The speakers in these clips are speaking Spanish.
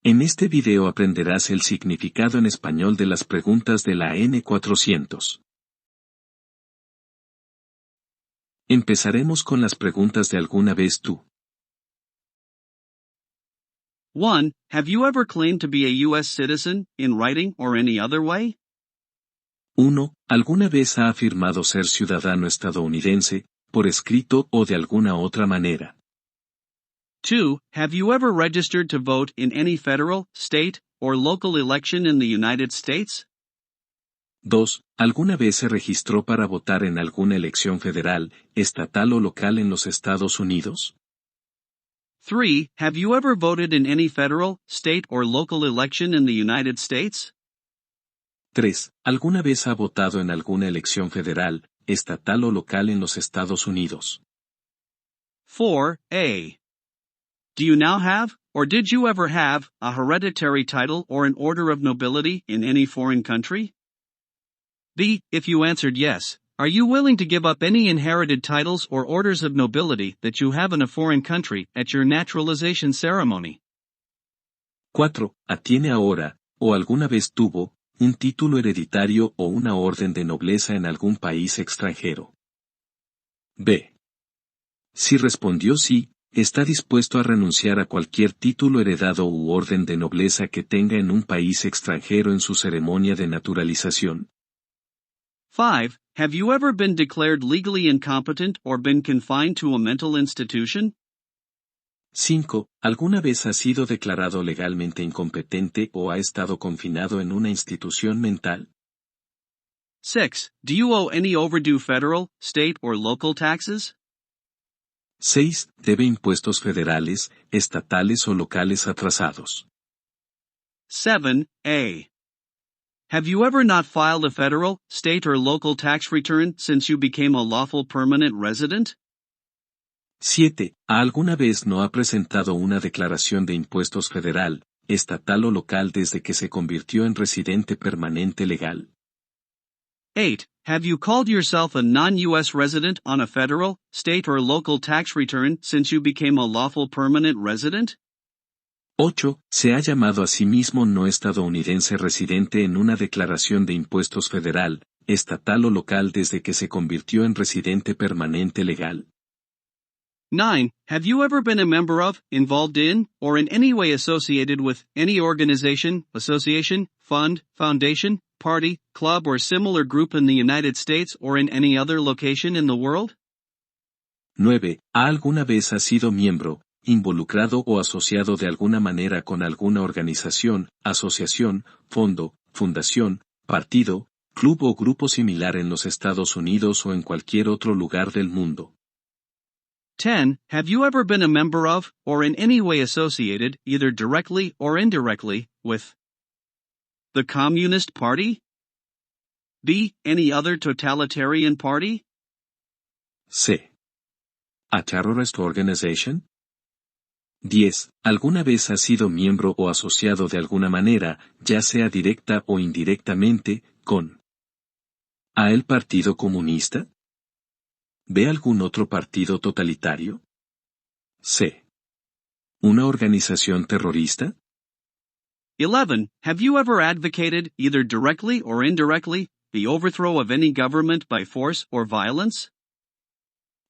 En este video aprenderás el significado en español de las preguntas de la N400. Empezaremos con las preguntas de alguna vez tú. 1. Have you ever claimed to be a U.S. citizen, in writing or any other way? 1. ¿Alguna vez ha afirmado ser ciudadano estadounidense, por escrito o de alguna otra manera? 2. Have you ever registered to vote in any federal, state, or local election in the United States? 2. ¿Alguna vez se registró para votar en alguna elección federal, estatal o local en los Estados Unidos? 3. Have you ever voted in any federal, state, or local election in the United States? 3. ¿Alguna vez ha votado en alguna elección federal, estatal o local en los Estados Unidos? 4a. Do you now have, or did you ever have, a hereditary title or an order of nobility in any foreign country? B. If you answered yes, are you willing to give up any inherited titles or orders of nobility that you have in a foreign country at your naturalization ceremony? 4. ¿Tiene ahora, o alguna vez tuvo, un título hereditario o una orden de nobleza en algún país extranjero? B. Si respondió sí, ¿está dispuesto a renunciar a cualquier título heredado u orden de nobleza que tenga en un país extranjero en su ceremonia de naturalización? 5. Have you ever been declared legally incompetent or been confined to a mental institution? 5. ¿Alguna vez ha sido declarado legalmente incompetente o ha estado confinado en una institución mental? 6. Do you owe any overdue federal, state, or local taxes? 6. ¿Debe impuestos federales, estatales o locales atrasados? 7a. Have you ever not filed a federal, state, or local tax return since you became a lawful permanent resident? 7. ¿Alguna vez no ha presentado una declaración de impuestos federal, estatal o local desde que se convirtió en residente permanente legal? 8. Have you called yourself a non-U.S. resident on a federal, state, or local tax return since you became a lawful permanent resident? 8. ¿Se ha llamado a sí mismo no estadounidense residente en una declaración de impuestos federal, estatal o local desde que se convirtió en residente permanente legal? 9. Have you ever been a member of, involved in, or in any way associated with, any organization, association, fund, foundation, party, club or similar group in the United States or in any other location in the world? 9. ¿Alguna vez ha sido miembro, involucrado o asociado de alguna manera con alguna organización, asociación, fondo, fundación, partido, club o grupo similar en los Estados Unidos o en cualquier otro lugar del mundo? 10. Have you ever been a member of, or in any way associated, either directly or indirectly, with the Communist Party? B. Any other totalitarian party? C. A terrorist organization? 10. ¿Alguna vez ha sido miembro o asociado de alguna manera, ya sea directa o indirectamente, con A. el Partido Comunista? ¿Ve algún otro partido totalitario? C. ¿Una organización terrorista? 11. Have you ever advocated, either directly or indirectly, the overthrow of any government by force or violence?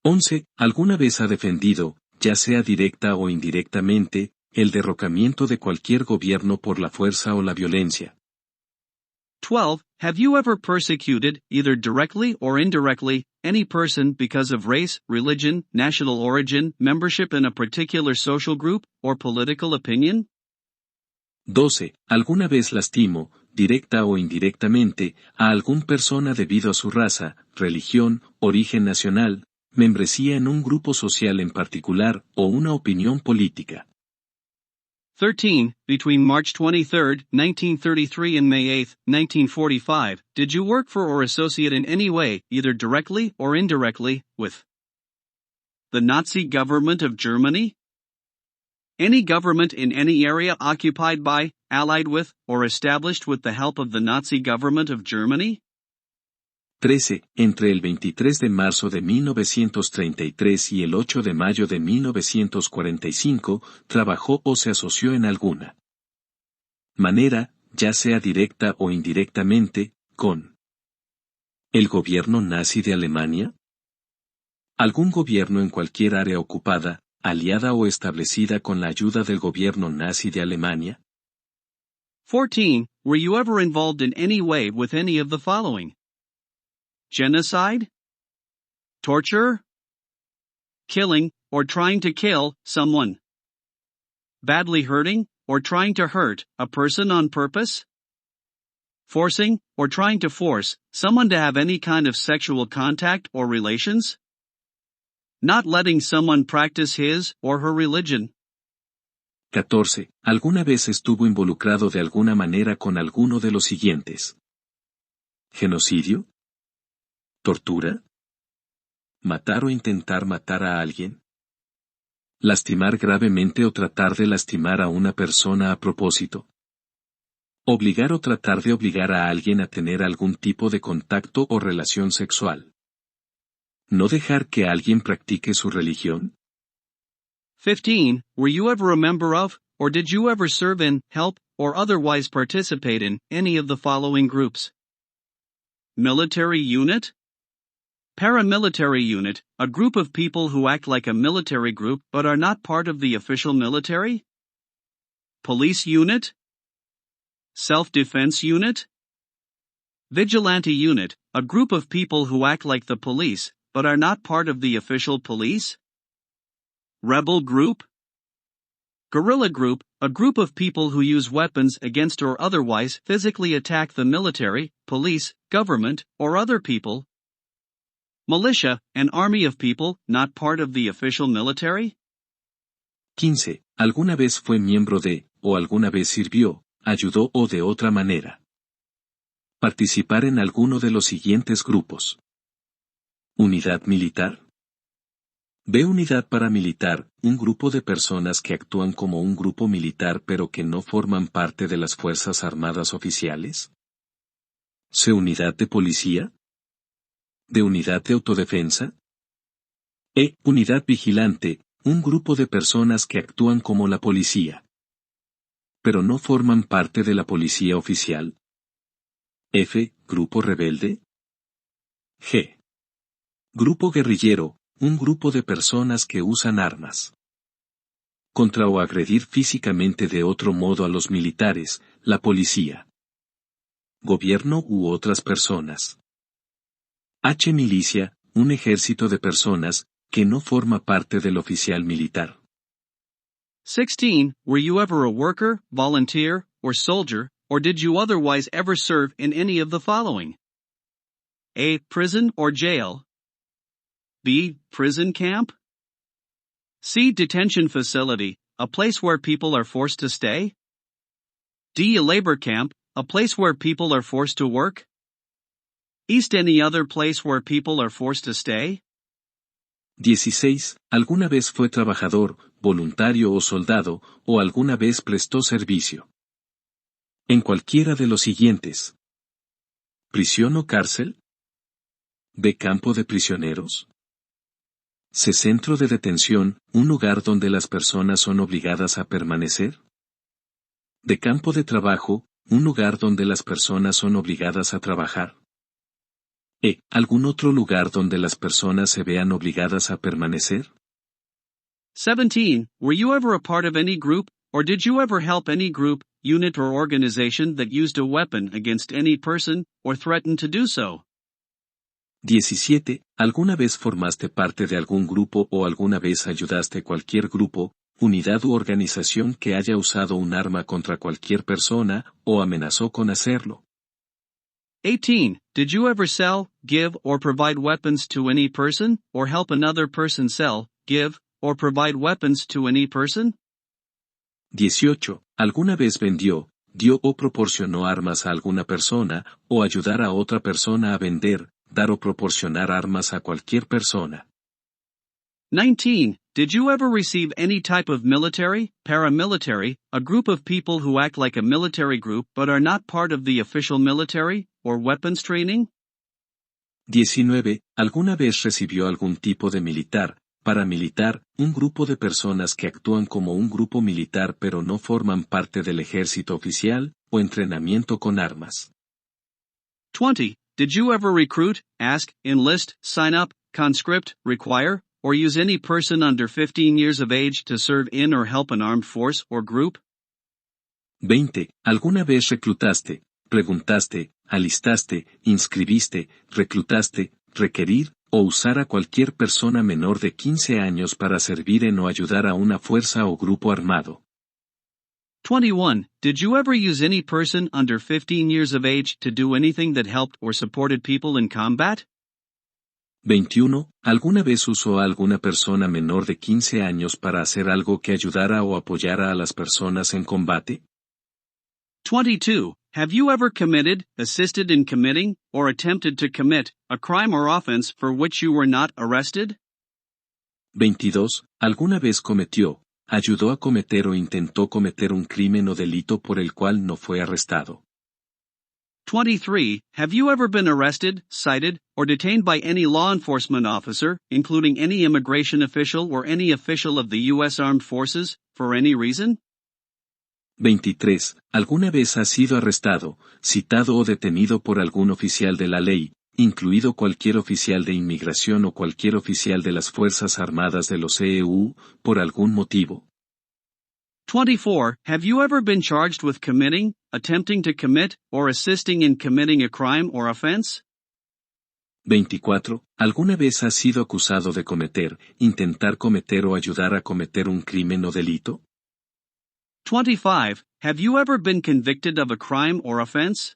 11. ¿Alguna vez ha defendido, ya sea directa o indirectamente, el derrocamiento de cualquier gobierno por la fuerza o la violencia? 12. Have you ever persecuted, either directly or indirectly, any person because of race, religion, national origin, membership in a particular social group, or political opinion? 12. ¿Alguna vez lastimó, directa o indirectamente, a algún persona debido a su raza, religión, origen nacional, membresía en un grupo social en particular, o una opinión política? 13. Between March 23, 1933 and May 8, 1945, did you work for or associate in any way, either directly or indirectly, with the Nazi government of Germany? Any government in any area occupied by, allied with, or established with the help of the Nazi government of Germany? 13. Entre el 23 de marzo de 1933 y el 8 de mayo de 1945, trabajó o se asoció en alguna manera, ya sea directa o indirectamente, con ¿el gobierno nazi de Alemania? ¿Algún gobierno en cualquier área ocupada, aliada o establecida con la ayuda del gobierno nazi de Alemania? 14. Were you ever involved in any way with any of the following? Genocide? Torture? Killing, or trying to kill, someone. Badly hurting, or trying to hurt, a person on purpose? Forcing, or trying to force, someone to have any kind of sexual contact or relations? Not letting someone practice his or her religion. 14. ¿Alguna vez estuvo involucrado de alguna manera con alguno de los siguientes? ¿Genocidio? ¿Tortura? ¿Matar o intentar matar a alguien? ¿Lastimar gravemente o tratar de lastimar a una persona a propósito? ¿Obligar o tratar de obligar a alguien a tener algún tipo de contacto o relación sexual? ¿No dejar que alguien practique su religión? 15. Were you ever a member of, or did you ever serve in, help, or otherwise participate in, any of the following groups? Military unit? Paramilitary unit, a group of people who act like a military group but are not part of the official military? Police unit? Self-defense unit? Vigilante unit, a group of people who act like the police but are not part of the official police? Rebel group? Guerrilla group, a group of people who use weapons against or otherwise physically attack the military, police, government, or other people. Militia, an army of people not part of the official military. 15. ¿Alguna vez fue miembro de, o alguna vez sirvió, ayudó o de otra manera? Participar en alguno de los siguientes grupos. Unidad militar. B. Unidad paramilitar, un grupo de personas que actúan como un grupo militar pero que no forman parte de las Fuerzas Armadas oficiales. C. Unidad de policía. D. Unidad de autodefensa. E. Unidad vigilante, un grupo de personas que actúan como la policía, pero no forman parte de la policía oficial. F. Grupo rebelde. G. Grupo guerrillero, un grupo de personas que usan armas contra o agredir físicamente de otro modo a los militares, la policía, gobierno u otras personas. H. Milicia, un ejército de personas que no forma parte del oficial militar. 16. Were you ever a worker, volunteer, or soldier, or did you otherwise ever serve in any of the following? A. Prison or jail. B. Prison camp. C. Detention facility, a place where people are forced to stay. D. A labor camp, a place where people are forced to work. East any other place where people are forced to stay. 16. ¿Alguna vez fue trabajador, voluntario o soldado, o alguna vez prestó servicio? En cualquiera de los siguientes. ¿Prisión o cárcel? B. Campo de prisioneros. C. Centro de detención, un lugar donde las personas son obligadas a permanecer. D. Campo de trabajo, un lugar donde las personas son obligadas a trabajar. E. ¿Algún otro lugar donde las personas se vean obligadas a permanecer? 17. Were you ever a part of any group, or did you ever help any group, unit or organization that used a weapon against any person, or threatened to do so? 17. ¿Alguna vez formaste parte de algún grupo o alguna vez ayudaste a cualquier grupo, unidad u organización que haya usado un arma contra cualquier persona, o amenazó con hacerlo? 18. Did you ever sell, give, or provide weapons to any person, or help another person sell, give, or provide weapons to any person? 18. ¿Alguna vez vendió, dio o proporcionó armas a alguna persona, o ayudar a otra persona a vender, dar o proporcionar armas a cualquier persona? 19. Did you ever receive any type of military, paramilitary, a group of people who act like a military group but are not part of the official military, or weapons training? 19. ¿Alguna vez recibió algún tipo de militar, paramilitar, un grupo de personas que actúan como un grupo militar pero no forman parte del ejército oficial, o entrenamiento con armas. 20. Did you ever recruit, ask, enlist, sign up, conscript, require, or use any person under 15 years of age to serve in or help an armed force or group? 20. ¿Alguna vez reclutaste, preguntaste, alistaste, inscribiste, reclutaste, requerir, o usar a cualquier persona menor de 15 años para servir en o ayudar a una fuerza o grupo armado? 21. Did you ever use any person under 15 years of age to do anything that helped or supported people in combat? 21. ¿Alguna vez usó a alguna persona menor de 15 años para hacer algo que ayudara o apoyara a las personas en combate? 22. Have you ever committed, assisted in committing, or attempted to commit, a crime or offense for which you were not arrested? 22. ¿Alguna vez cometió, ayudó a cometer o intentó cometer un crimen o delito por el cual no fue arrestado? 23. Have you ever been arrested, cited, or detained by any law enforcement officer, including any immigration official or any official of the U.S. Armed Forces, for any reason? 23. ¿Alguna vez has sido arrestado, citado o detenido por algún oficial de la ley, incluido cualquier oficial de inmigración o cualquier oficial de las Fuerzas Armadas de los EU, por algún motivo? 24. Have you ever been charged with committing, attempting to commit, or assisting in committing a crime or offense? 24. ¿Alguna vez has sido acusado de cometer, intentar cometer o ayudar a cometer un crimen o delito? 25. Have you ever been convicted of a crime or offense?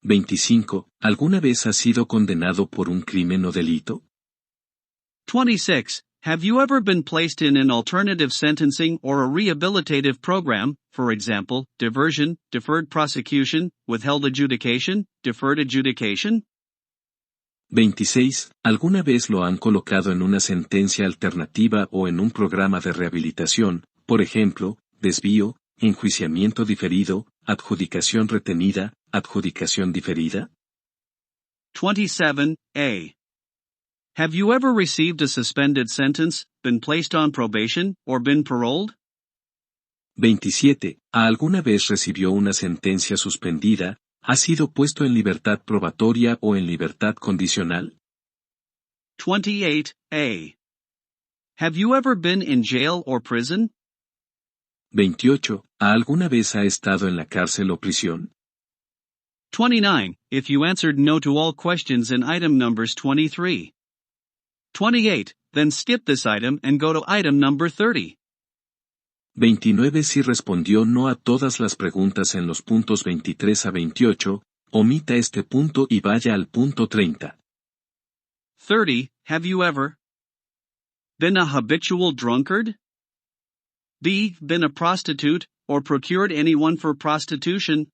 25. ¿Alguna vez has sido condenado por un crimen o delito? 26. Have you ever been placed in an alternative sentencing or a rehabilitative program, for example, diversion, deferred prosecution, withheld adjudication, deferred adjudication? 26. ¿Alguna vez lo han colocado en una sentencia alternativa o en un programa de rehabilitación, por ejemplo, desvío, enjuiciamiento diferido, adjudicación retenida, adjudicación diferida? 27a. Have you ever received a suspended sentence, been placed on probation, or been paroled? 27. ¿Alguna vez recibió una sentencia suspendida, ha sido puesto en libertad probatoria o en libertad condicional? 28a. Have you ever been in jail or prison? 28. ¿Alguna vez ha estado en la cárcel o prisión? 29. If you answered no to all questions in item numbers 23. 28. Then skip this item and go to item number 30. 29. Si respondió no a todas las preguntas en los puntos 23 a 28, omita este punto y vaya al punto 30. 30. Have you ever been a habitual drunkard? B. Been a prostitute, or procured anyone for prostitution?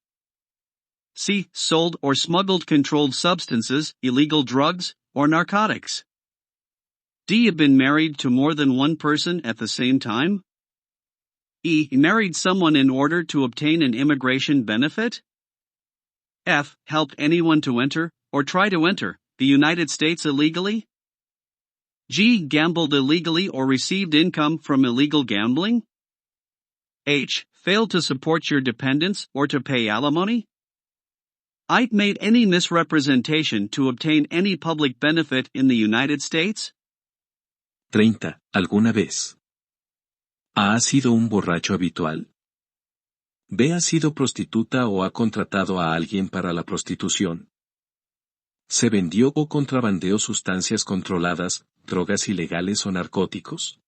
C. Sold or smuggled controlled substances, illegal drugs, or narcotics? D. Been married to more than one person at the same time? E. Married someone in order to obtain an immigration benefit? F. Helped anyone to enter, or try to enter, the United States illegally? G. Gambled illegally or received income from illegal gambling? H. Failed to support your dependents or to pay alimony? I. Made any misrepresentation to obtain any public benefit in the United States? 30. ¿Alguna vez? A. ¿Ha sido un borracho habitual? B. ¿Ha sido prostituta o ha contratado a alguien para la prostitución? ¿Se vendió o contrabandeó sustancias controladas, drogas ilegales o narcóticos?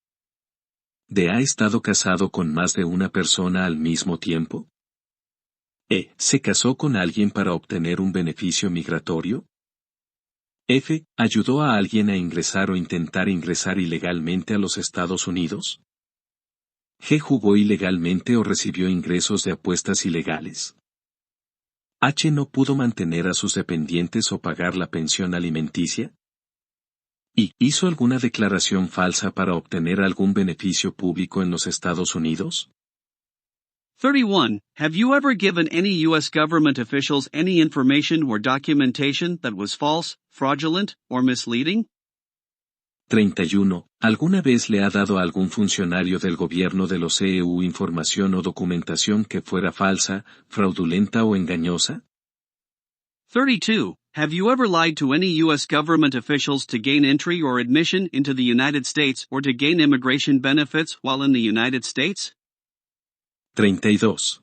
D. ¿Ha estado casado con más de una persona al mismo tiempo? E. ¿Se casó con alguien para obtener un beneficio migratorio? F. ¿Ayudó a alguien a ingresar o intentar ingresar ilegalmente a los Estados Unidos? G. ¿Jugó ilegalmente o recibió ingresos de apuestas ilegales? H. ¿No pudo mantener a sus dependientes o pagar la pensión alimenticia? I. ¿Hizo alguna declaración falsa para obtener algún beneficio público en los Estados Unidos? 31. Have you ever given any U.S. government officials any information or documentation that was false, fraudulent, or misleading? 31. ¿Alguna vez le ha dado a algún funcionario del gobierno de los EU información o documentación que fuera falsa, fraudulenta o engañosa? 32. Have you ever lied to any U.S. government officials to gain entry or admission into the United States or to gain immigration benefits while in the United States? 32.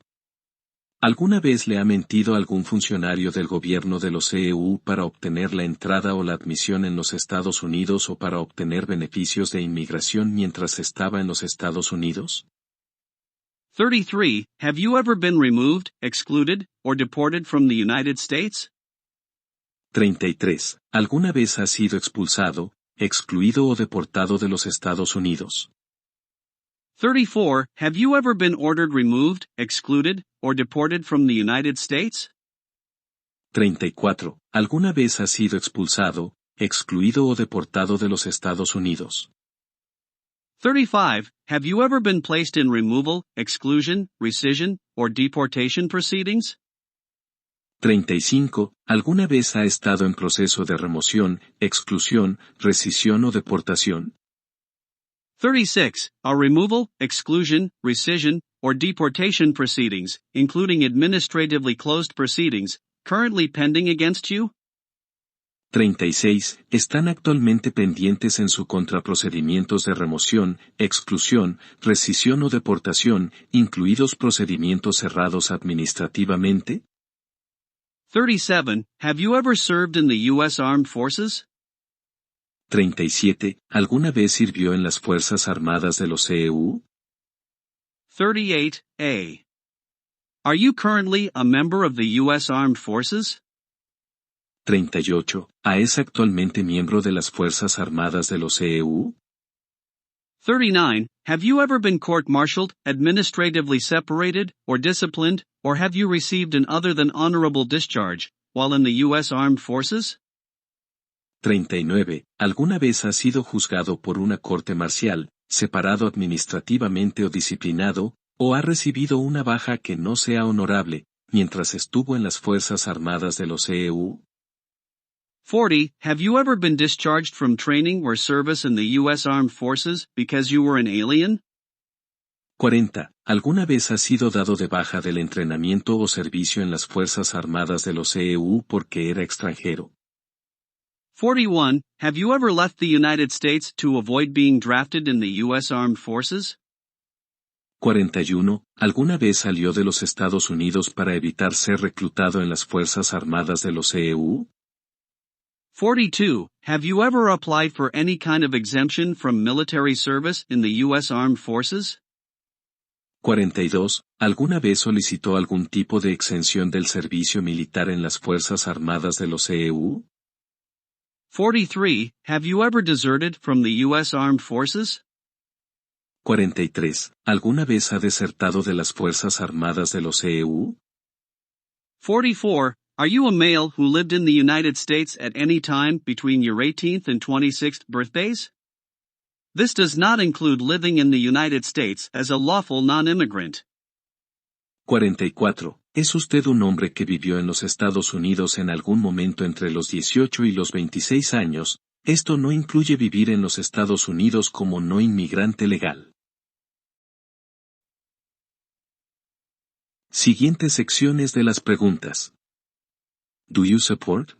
¿Alguna vez le ha mentido a algún funcionario del gobierno de los EU para obtener la entrada o la admisión en los Estados Unidos o para obtener beneficios de inmigración mientras estaba en los Estados Unidos? 33. Have you ever been removed, excluded, or deported from the United States? 33. ¿Alguna vez ha sido expulsado, excluido o deportado de los Estados Unidos? 34. Have you ever been ordered removed, excluded, or deported from the United States? 34. ¿Alguna vez ha sido expulsado, excluido o deportado de los Estados Unidos? 35. Have you ever been placed in removal, exclusion, rescission, or deportation proceedings? 35. ¿Alguna vez ha estado en proceso de remoción, exclusión, rescisión o deportación? 36. Are removal, exclusion, rescission, or deportation proceedings, including administratively closed proceedings, currently pending against you? 36. ¿Están actualmente pendientes en su contra procedimientos de remoción, exclusión, rescisión o deportación, incluidos procedimientos cerrados administrativamente? 37. Have you ever served in the U.S. Armed Forces? 37. ¿Alguna vez sirvió en las Fuerzas Armadas de los EU? 38A. Are you currently a member of the U.S. Armed Forces? 38. ¿Es actualmente miembro de las Fuerzas Armadas de los EU? 39. Have you ever been court-martialed, administratively separated, or disciplined, or have you received an other than honorable discharge, while in the U.S. Armed Forces? 39. ¿Alguna vez ha sido juzgado por una corte marcial, separado administrativamente o disciplinado, o ha recibido una baja que no sea honorable, mientras estuvo en las Fuerzas Armadas de los EU? 40. Have you ever been discharged from training or service in the U.S. Armed Forces because you were an alien? 40. ¿Alguna vez ha sido dado de baja del entrenamiento o servicio en las Fuerzas Armadas de los EU porque era extranjero? 41. Have you ever left the United States to avoid being drafted in the U.S. Armed Forces? 41. ¿Alguna vez salió de los Estados Unidos para evitar ser reclutado en las Fuerzas Armadas de los EU? 42. Have you ever applied for any kind of exemption from military service in the U.S. Armed Forces? 42. ¿Alguna vez solicitó algún tipo de exención del servicio militar en las Fuerzas Armadas de los EU? 43. Have you ever deserted from the U.S. Armed Forces? 43. ¿Alguna vez ha desertado de las Fuerzas Armadas de los EU? 44. Are you a male who lived in the United States at any time between your 18th and 26th birthdays? This does not include living in the United States as a lawful non-immigrant. 44. ¿Es usted un hombre que vivió en los Estados Unidos en algún momento entre los 18 y los 26 años? Esto no incluye vivir en los Estados Unidos como no inmigrante legal. Siguientes secciones de las preguntas. Do you support?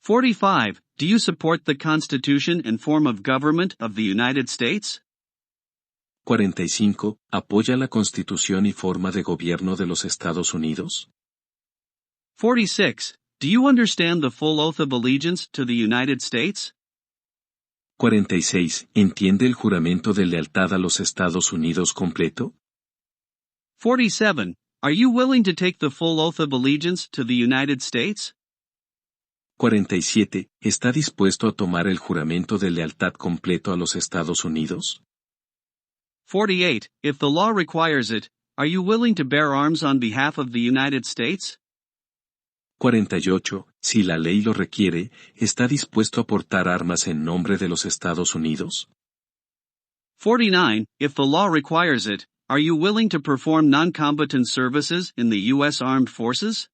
45. Do you support the Constitution and form of government of the United States? 45. ¿Apoya la Constitución y forma de gobierno de los Estados Unidos? 46. Do you understand the full oath of allegiance to the United States? 46. ¿Entiende el juramento de lealtad a los Estados Unidos completo? 47. Are you willing to take the full oath of allegiance to the United States? 47. ¿Está dispuesto a tomar el juramento de lealtad completo a los Estados Unidos? 48. If the law requires it, are you willing to bear arms on behalf of the United States? 48. Si la ley lo requiere, ¿está dispuesto a portar armas en nombre de los Estados Unidos? 49. If the law requires it, are you willing to perform non-combatant services in the U.S. Armed Forces?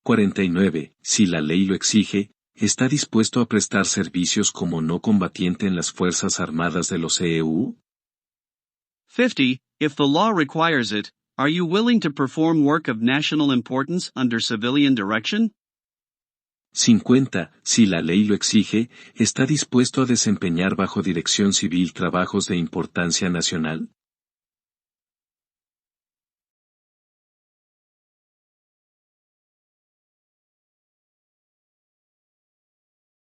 49. Si la ley lo exige, ¿está dispuesto a prestar servicios como no combatiente en las Fuerzas Armadas de los EU? 50. If the law requires it, are you willing to perform work of national importance under civilian direction? 50. Si la ley lo exige, ¿está dispuesto a desempeñar bajo dirección civil trabajos de importancia nacional?